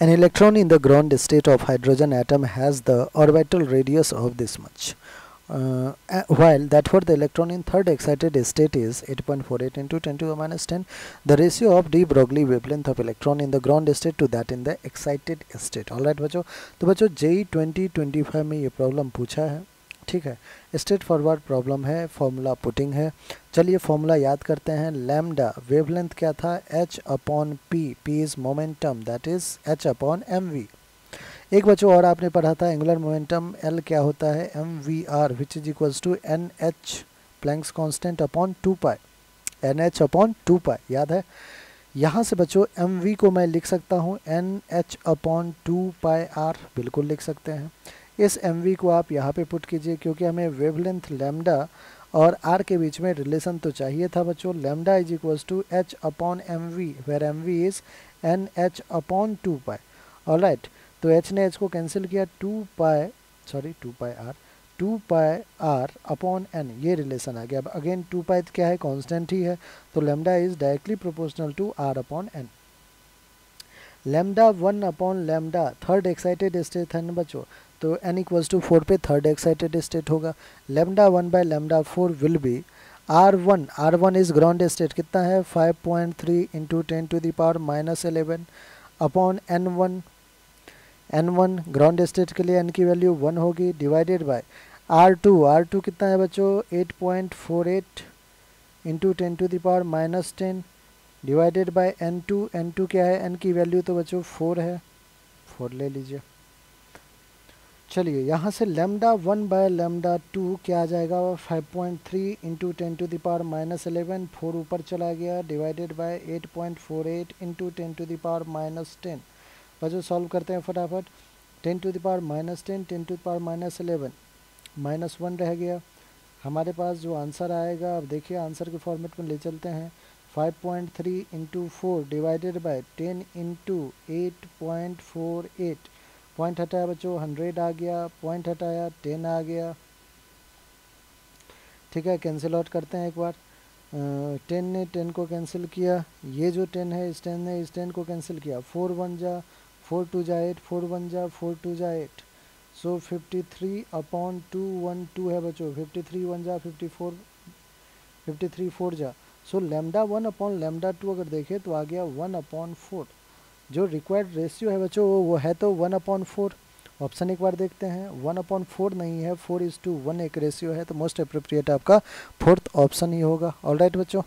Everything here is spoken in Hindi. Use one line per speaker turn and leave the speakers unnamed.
An electron in the ground state of hydrogen atom has the orbital radius of this much. While that for the electron in third excited state is 8.48 into 10 to the minus 10, the ratio of de Broglie wavelength of electron in the ground state to that in the excited state. All right बच्चों, तो बच्चों JEE 2025 में ये प्रॉब्लम पूछा है, ठीक है, स्ट्रेट फॉरवर्ड प्रॉब्लम है, फॉर्मूला पुटिंग है। चलिए फॉर्मूला याद करते हैं। लैम्डा वेवलेंथ क्या था, h upon p, p is momentum, that is h upon mv। एक बच्चों और आपने पढ़ा था एंगुलर मोमेंटम L क्या होता है, mvr which is equals to nh Planck's constant upon 2 pi, nh upon 2 pi, याद है। यहाँ से बच्चों mv को मैं लिख सकता हूँ nh अपॉन 2 पाई r, बिल्कुल लिख सकते हैं। इस mv को आप यहाँ पे पुट कीजिए, क्योंकि हमें वेवलेंथ लैम्डा और r के बीच में रिलेशन तो चाहिए था बच्चों। Lambda is equals to h upon mv, where mv is nh upon 2 pi. Alright, तो h ने h को कैंसिल किया, 2 पाई r अपॉन n, ये रिलेशन आ गया। अब अगेन 2 पाई क्या है, कांस्टेंट ही है, तो lambda is directly proportional to r upon n। Lambda 1 upon lambda third excited state है ना बच्चों, तो n इक्वल्स टू 4 पे थर्ड एक्साइटेड स्टेट होगा। Lambda 1 by lambda 4 will be r1 is ground state, कितना है 5.3 into 10 to the power minus 11 upon n1 ground state के लिए n की वैल्यू 1 होगी, डिवाइडेड बाय r2 कितना है बच्चों 8.48 into 10 to the power minus 10 divided by n2 क्या है, n की वैल्यू तो बच्चों 4 है, 4 ले लीजिए। चलिए यहाँ से लैम्डा 1 बाय लैम्डा 2 क्या आ जाएगा, 5.3 into 10 to the power minus 11, 4 ऊपर चला गया, divided by 8.48 into 10 to the power minus 10। बच्चों सॉल्व करते हैं फटाफट, 10 to the power minus 10, 10 to the power minus 11, minus 1 रह गया। हमारे पास जो आंसर आएगा, अब देखिए आंसर के फॉर्मेट में ले चलते हैं, 5.3 into 4 divided by 10 into 8.48, point हटाया बच्चों 100 आ गया, पॉइंट हटाया 10 आ गया, ठीक है। कैंसिल आउट करते हैं एक बार, 10 ने 10 को कैंसिल किया, ये जो 10 है इस 10 ने इस 10 को कैंसिल किया, 4 1 जा 4 2 जा 8, 4 1 जा 4 2 जा 8, सो 53 अपॉन 212 है बच्चों, 53 1 जा 54, 53 4 जा, सो लैम्डा 1 अपॉन लैम्डा 2 अगर देखें तो आ गया 1 अपॉन 4। जो रिक्वायर्ड रेशियो है बच्चों वो है तो 1 अपॉन 4। ऑप्शन एक बार देखते हैं, 1 अपॉन 4 नहीं है, 4:1 एक रेशियो है, तो मोस्ट अप्रोप्रिएट आपका फोर्थ ऑप्शन ही होगा। ऑलराइट बच्चों।